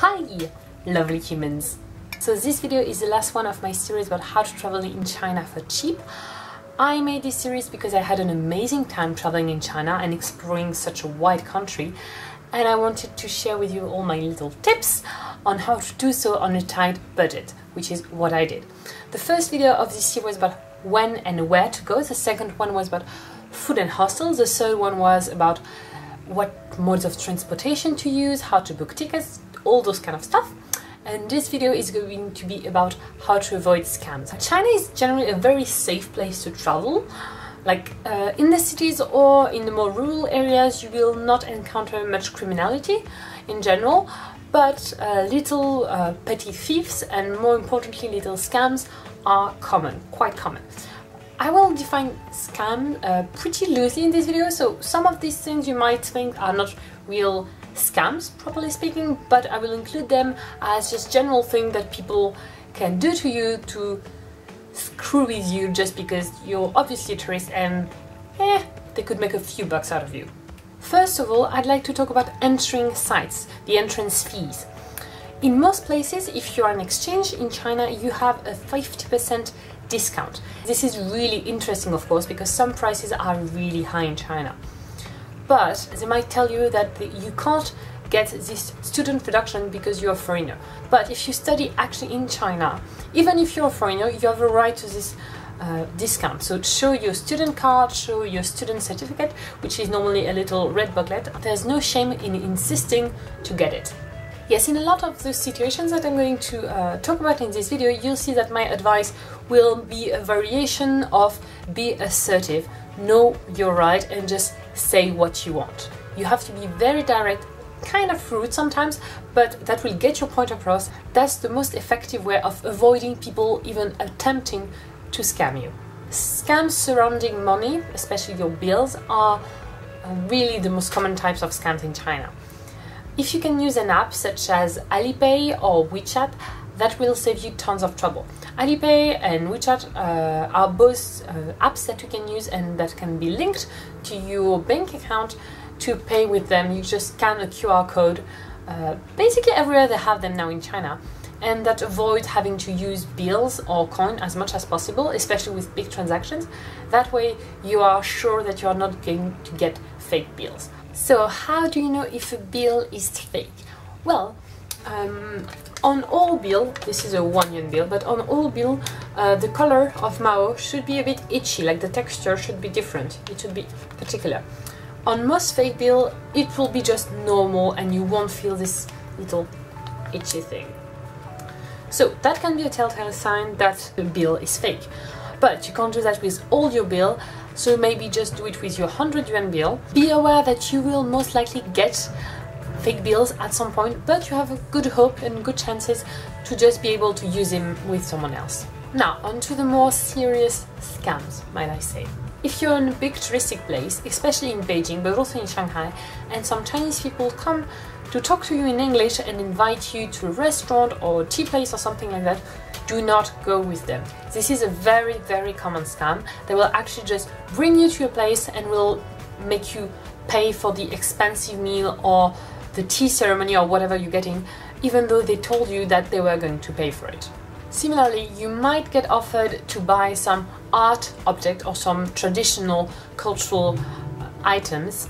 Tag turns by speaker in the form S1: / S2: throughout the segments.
S1: Hi, lovely humans! So this video is the last one of my series about how to travel in China for cheap. I made this series because I had an amazing time traveling in China and exploring such a wide country, and I wanted to share with you all my little tips on how to do so on a tight budget, which is what I did. The first video of this year was about when and where to go, the second one was about food and hostels, the third one was about what modes of transportation to use, how to book tickets, all those kind of stuff. And this video is going to be about how to avoid scams. China is generally a very safe place to travel. Like in the cities or in the more rural areas, you will not encounter much criminality in general, but little petty thieves and, more importantly, little scams are common, quite common. I will define scam pretty loosely in this video, so some of these things you might think are not real scams, properly speaking, but I will include them as just general things that people can do to you to screw with you just because you're obviously a tourist and they could make a few bucks out of you. First of all, I'd like to talk about entering sites, the entrance fees. In most places, if you're an exchange in China, you have a 50% discount. This is really interesting, of course, because some prices are really high in China. But they might tell you that you can't get this student reduction because you're a foreigner. But if you study actually in China, even if you're a foreigner, you have a right to this discount. So show your student card, show your student certificate, which is normally a little red booklet. There's no shame in insisting to get it. Yes, in a lot of the situations that I'm going to talk about in this video, you'll see that my advice will be a variation of be assertive, know your right, and just say what you want. You have to be very direct, kind of rude sometimes, but that will get your point across. That's the most effective way of avoiding people even attempting to scam you. Scams surrounding money, especially your bills, are really the most common types of scams in China. If you can use an app such as Alipay or WeChat, that will save you tons of trouble. Alipay and WeChat are both apps that you can use and that can be linked to your bank account to pay with them. You just scan a QR code. Basically everywhere they have them now in China, and that avoids having to use bills or coin as much as possible, especially with big transactions. That way you are sure that you are not going to get fake bills. So how do you know if a bill is fake? Well, on all bill, this is a 1 yuan bill, but on all bill, the color of Mao should be a bit itchy, like the texture should be different, it should be particular. On most fake bill, it will be just normal and you won't feel this little itchy thing. So that can be a telltale sign that the bill is fake. But you can't do that with all your bill, so maybe just do it with your 100 yuan bill. Be aware that you will most likely get fake bills at some point, but you have a good hope and good chances to just be able to use them with someone else. Now, on to the more serious scams, might I say. If you're in a big touristic place, especially in Beijing, but also in Shanghai, and some Chinese people come to talk to you in English and invite you to a restaurant or a tea place or something like that, do not go with them. This is a very, very common scam. They will actually just bring you to a place and will make you pay for the expensive meal or the tea ceremony or whatever you're getting, even though they told you that they were going to pay for it. Similarly, you might get offered to buy some art object or some traditional cultural items.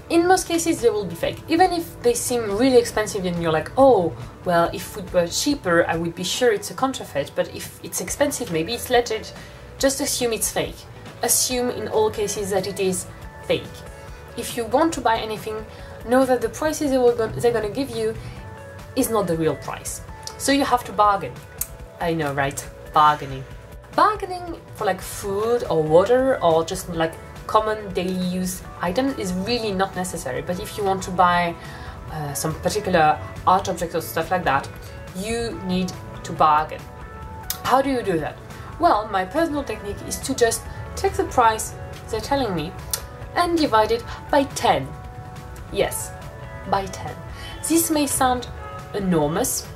S1: In most cases, they will be fake. Even if they seem really expensive and you're like, oh, well, if it were cheaper, I would be sure it's a counterfeit, but if it's expensive, maybe it's legit. Just assume it's fake. Assume in all cases that it is fake. If you want to buy anything, know that the prices they're going to give you is not the real price. So you have to bargain. I know, right? Bargaining. Bargaining for like food or water or just like common daily use item is really not necessary, but if you want to buy some particular art object or stuff like that, you need to bargain. How do you do that? Well, my personal technique is to just take the price they're telling me and divide it by 10. Yes, by 10. This may sound enormous,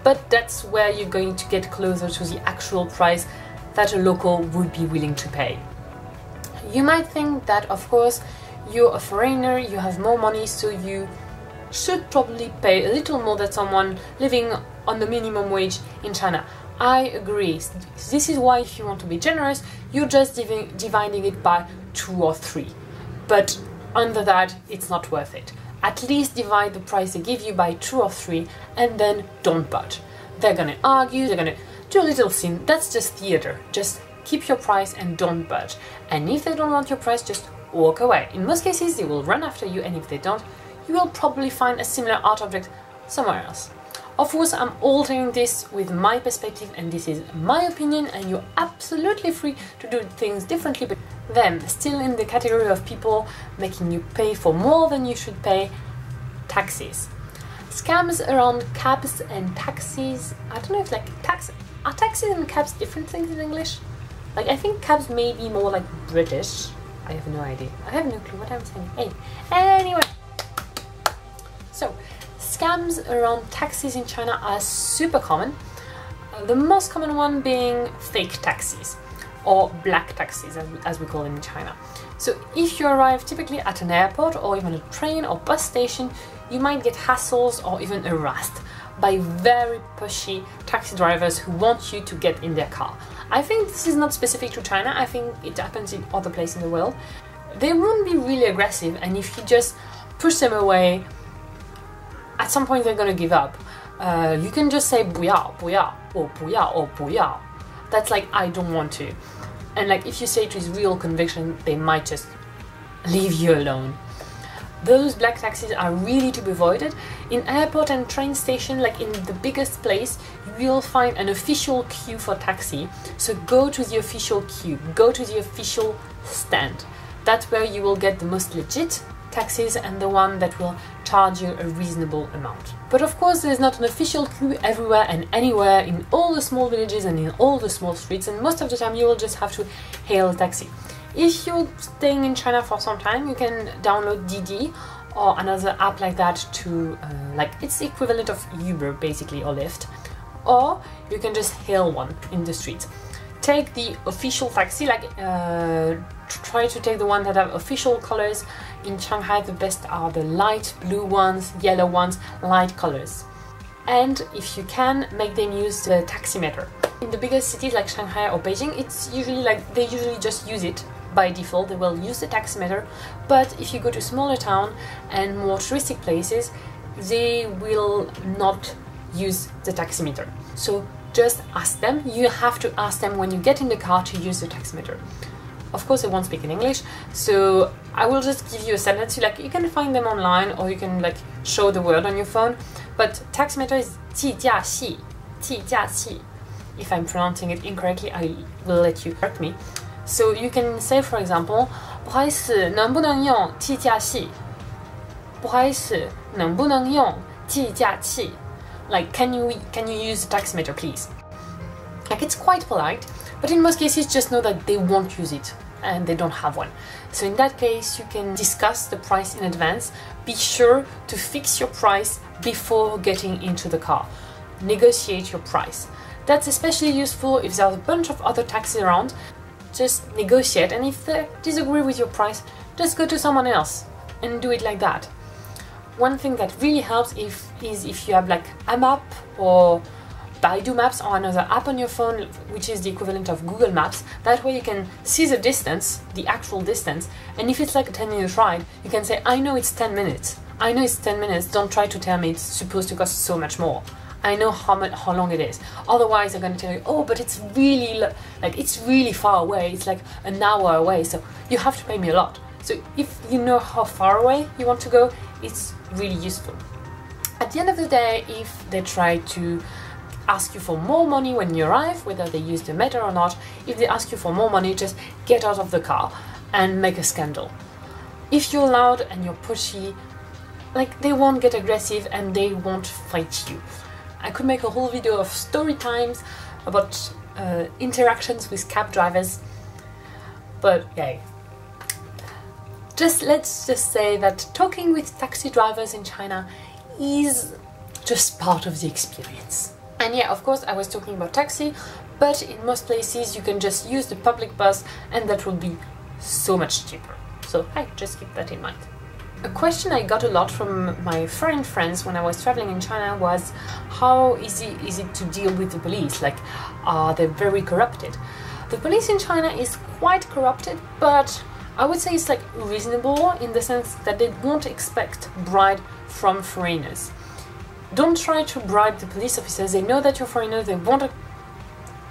S1: but that's where you're going to get closer to the actual price that a local would be willing to pay. You might think that, of course, you're a foreigner, you have more money, so you should probably pay a little more than someone living on the minimum wage in China. I agree. This is why if you want to be generous, you're just dividing it by 2 or 3. But under that, it's not worth it. At least divide the price they give you by 2 or 3 and then don't budge. They're gonna argue, they're gonna do a little scene. That's just theater. Just keep your price and don't budge. And if they don't want your price, just walk away. In most cases, they will run after you, and if they don't, you will probably find a similar art object somewhere else. Of course, I'm altering this with my perspective, and this is my opinion, and you're absolutely free to do things differently. But then, still in the category of people making you pay for more than you should pay, taxis. Scams around cabs and taxis. I don't know if are taxis and cabs different things in English? Like, I think cabs may be more like British. I have no idea. I have no clue what I'm saying. Hey, anyway. So, scams around taxis in China are super common. The most common one being fake taxis, or black taxis as we call them in China. So if you arrive typically at an airport or even a train or bus station, you might get hassles or even harassed by very pushy taxi drivers who want you to get in their car. I think this is not specific to China, I think it happens in other places in the world. They won't be really aggressive, and if you just push them away, at some point they're gonna give up. You can just say 不要, 不要, or 不要, or 不要. That's like, I don't want to. And like, if you say it with real conviction, they might just leave you alone. Those black taxis are really to be avoided. In airport and train station, like in the biggest place, you will find an official queue for taxi. So go to the official queue, go to the official stand. That's where you will get the most legit taxis and the one that will charge you a reasonable amount. But of course, there's not an official queue everywhere and anywhere in all the small villages and in all the small streets, and most of the time you will just have to hail a taxi. If you're staying in China for some time, you can download Didi or another app like that to, like, it's the equivalent of Uber basically, or Lyft. Or you can just hail one in the street. Take the official taxi, like try to take the one that have official colors. In Shanghai, the best are the light blue ones, yellow ones, light colors. And if you can, make them use the taximeter. In the biggest cities like Shanghai or Beijing, it's usually like they usually just use it by default. They will use the taximeter. But if you go to smaller town and more touristic places, they will not use the taximeter. So just ask them. You have to ask them when you get in the car to use the taximeter. Of course, they won't speak in English, so I will just give you a sentence. Like, you can find them online, or you can like show the word on your phone. But taximeter is 计价器, 计价器. If I'm pronouncing it incorrectly, I will let you correct me. So you can say, for example, 不好意思，能不能用计价器？不好意思，能不能用计价器？ Like, can you use the taximeter, please? Like, it's quite polite, but in most cases, just know that they won't use it and they don't have one. So in that case, you can discuss the price in advance. Be sure to fix your price before getting into the car. Negotiate your price. That's especially useful if there's a bunch of other taxis around. Just negotiate, and if they disagree with your price, just go to someone else and do it like that. One thing that really helps is if you have like a map or Baidu Maps or another app on your phone, which is the equivalent of Google Maps. That way you can see the distance, the actual distance, and if it's like a 10-minute ride, you can say, I know it's 10 minutes. I know it's 10 minutes, don't try to tell me it's supposed to cost so much more. I know how long it is. Otherwise they're going to tell you, oh, but it's really, like, it's really far away. It's like an hour away, so you have to pay me a lot. So if you know how far away you want to go, it's really useful. At the end of the day, if they try to ask you for more money when you arrive, whether they use the meter or not, if they ask you for more money, just get out of the car and make a scandal. If you're loud and you're pushy, like, they won't get aggressive and they won't fight you. I could make a whole video of story times about interactions with cab drivers, but yeah. Let's just say that talking with taxi drivers in China is just part of the experience. And yeah, of course, I was talking about taxi, but in most places you can just use the public bus and that will be so much cheaper. So hey, just keep that in mind. A question I got a lot from my foreign friends when I was traveling in China was how easy is it to deal with the police? Like, are they very corrupted? The police in China is quite corrupted, but I would say it's like reasonable in the sense that they won't expect bribe from foreigners. Don't try to bribe the police officers. They know that you're foreigner, they won't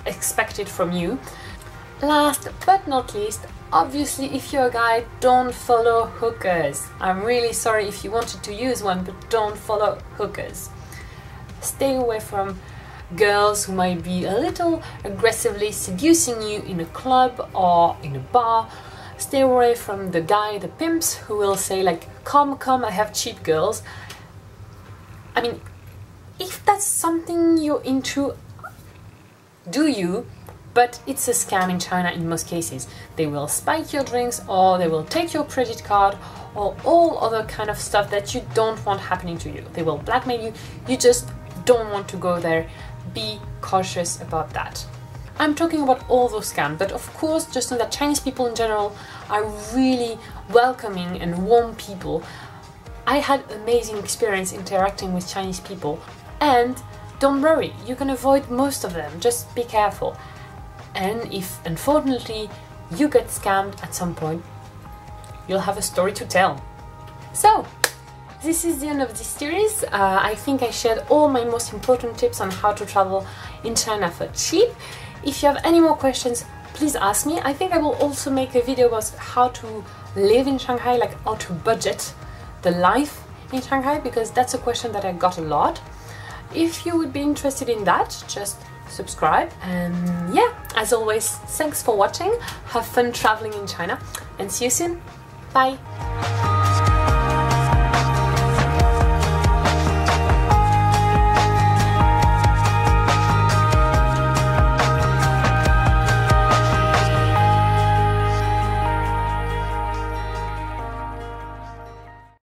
S1: expect it from you. Last but not least, obviously if you're a guy, don't follow hookers. I'm really sorry if you wanted to use one, but don't follow hookers. Stay away from girls who might be a little aggressively seducing you in a club or in a bar. Stay away from the pimps who will say like, come, I have cheap girls. I mean, if that's something you're into, do you? But it's a scam in China in most cases. They will spike your drinks, or they will take your credit card, or all other kind of stuff that you don't want happening to you. They will blackmail you. You just don't want to go there. Be cautious about that. I'm talking about all those scams, but of course just know that Chinese people in general are really welcoming and warm people. I had amazing experience interacting with Chinese people, and don't worry, you can avoid most of them, just be careful. And if unfortunately you get scammed at some point, you'll have a story to tell. So this is the end of this series. I think I shared all my most important tips on how to travel in China for cheap. If you have any more questions, please ask me. I think I will also make a video about how to live in Shanghai, like how to budget the life in Shanghai, because that's a question that I got a lot. If you would be interested in that, just subscribe. And yeah, as always, thanks for watching. Have fun traveling in China and see you soon. Bye.